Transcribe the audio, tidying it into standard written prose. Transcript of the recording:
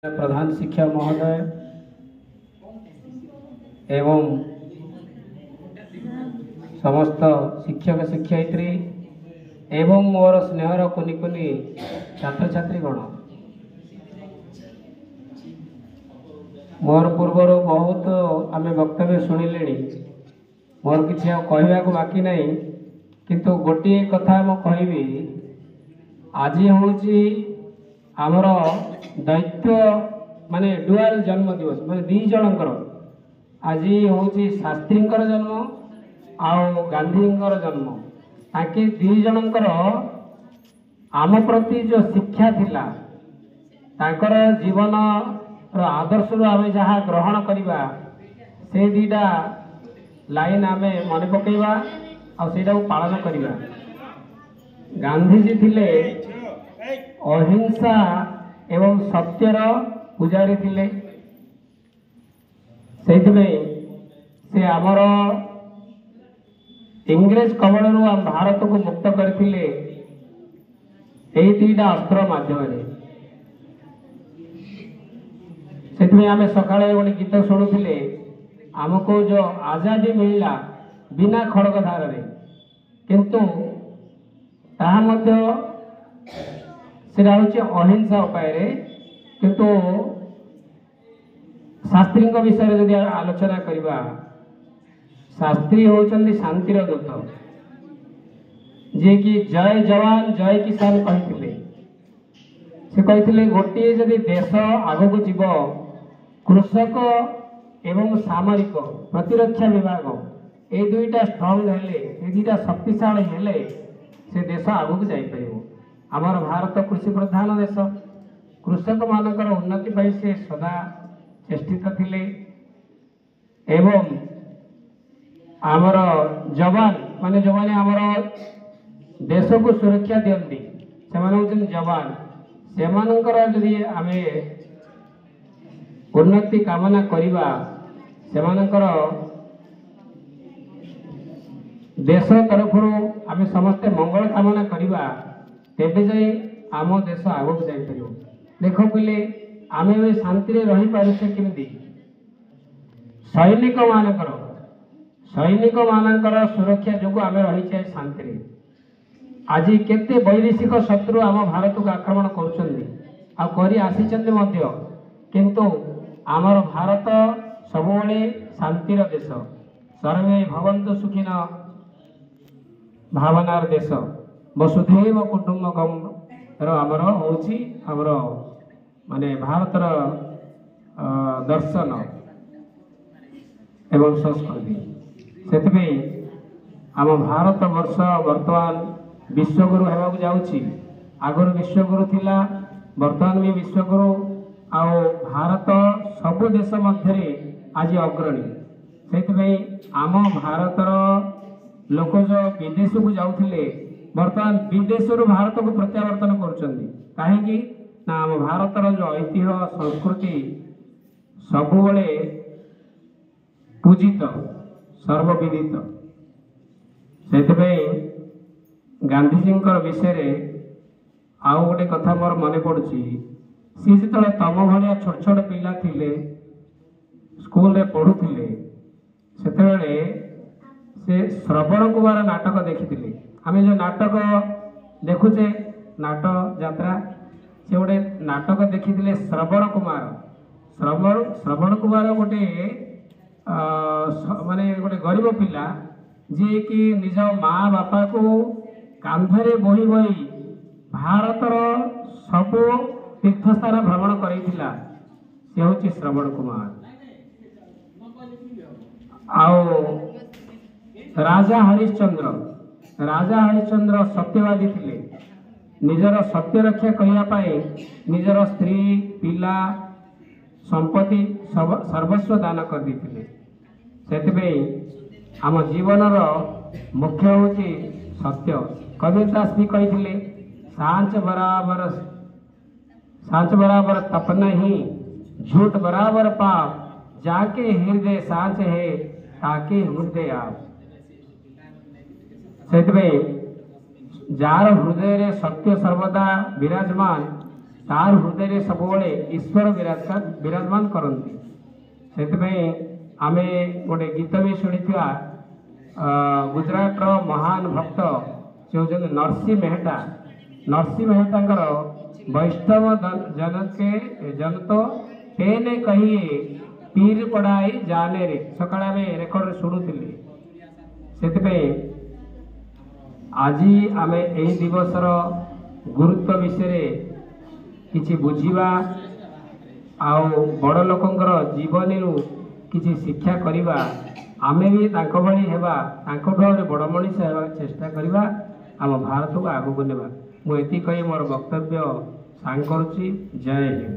प्रधान शिक्षक महोदय एवं समस्त शिक्षक शिक्षयित्री एवं मोर स्नेहर कुनि कुनि छात्र छात्रीगण मोर पूर्वर बहुत आम वक्तव्य शुणिले मोर किसी कहवाक बाकी नहीं किंतु गोटे कथा मु कहबी आज हूँ आमर दैत्य माने डुआल जन्म दिवस माने दी जनकर आज हूँ शास्त्री जन्म आउ गांधी जन्म ताकि दी जनकर आम प्रति जो शिक्षा थिला ताकर जीवन आदर्श आम जहाँ ग्रहण करवा से दीटा लाइन आम मन पकईवा आईटा पालन करवा। गांधीजी थिले अहिंसा एवं सत्यर पुजारी थिले से आमर इंग्रेज कबल आम भारत को मुक्त करथिले एई दुईटा अस्त्र माध्यम से आम सकाळे गोटे गीत शुणुले आमको जो आजादी मिलला बिना खड़गधार किंतु ताहा मध्य सेटा हूँ अहिंसा उपाय किंतु शास्त्री विषय जदि आलोचना करवा शास्त्री होचंदी शांतिर दूत जे कि जय जवान जय किसान कहते से कहते गोटे जदि देश आगक जीव कृषक एवं सामरिक प्रतिरक्षा विभाग ए दुईटा स्ट्रंग हेले ए दुईटा शक्तिशाली हेले से देश आगक जापर। आमर भारत कृषि प्रधान देश कृषक मानकर उन्नति पाई से सदा चेष्टित थिले एवं आमर जवान माने जो माने आमर देश को सुरक्षा दियंती से माने जवान से मानकर जदि आमे उन्नति कामना करिबा से मानकर देश तरफ आमे समस्ते मंगल कामना करिबा तेबे जाई आम देश आगक जापर। देख पिले आमे भी शांति रही पारुछे केमती सैनिक मानकर सुरक्षा जो आम रही शांति। आज केते वैदेशिक शत्रु आम भारत को आक्रमण कर आसी किंतु आमर भारत सबुबले शांतिर देश सर्वे भवन्तु सुखिन भावनार देश वसुधैव कुटुंबकम आमर होची आमर माने भारतर दर्शन एवं संस्कृति से आम भारत वर्ष वर्तमान विश्वगुरु होगा जाऊँगी आगर विश्वगुरु थिला वर्तमान भी विश्वगुरु आओ भारत सबु देश मध्य आज अग्रणी से आम भारतर लोक जो विदेश को जाऊले वर्तमान विदेश भारत को प्रत्यावर्तन कहीं ना आम भारतर जो ऐतिह्य संस्कृति सबुबले पूजित सर्वविदित से गांधीजी विषय आउ गोटे कथा मोर मन पड़ुची सी जो तम भाया छोट छोट पिला थिले स्कूल रे पढ़ुले से श्रवण कुमार नाटक देखी आम जो नाटक देखुचे नाट यात्रा से गोटे नाटक देखी श्रवण कुमार गोटे माने गोटे गरीब पिला जी कि निज माँ बापा को कांधरे बोही बोही भारतर सबु तीर्थस्थान भ्रमण करैथिला से हूँ श्रवण कुमार। आओ राजा हरिश्चंद्र सत्यवादी थिले निजर सत्य रक्षा करने निजर स्त्री पिला संपत्ति सर्वस्व दान कर देथिले। से आम जीवन मुख्य हूँ सत्य कबीरदास भी कही सांच बराबर तप नहीं झूठ बराबर पाप जाके हृदय सांच है ताके हृदय आप से जार हृदय रे सत्य सर्वदा विराजमान तार हृदय सब ईश्वर विराजमान करती से आमे गोटे गीत भी शुणी गुजरात महान भक्त से होते नरसी मेहता वैष्णव जन तो तेने कहिए पीर पढ़ाई जाने रे सकाळ आम रेकर्ड शुणुली से आज आम यही दिवसर गुरुत्व विषय किछि बुझिबा आउ बड़ लोकंकर जीवनी किछि शिक्षा करिबा आमे भी तांको भली हेबा तांको ढोरे बड़ मनीष हेबा चेष्टा करिबा आम भारत को आगु को नेबा मु एति कहि मोर वक्तव्य सांग करूची। जय हिंद।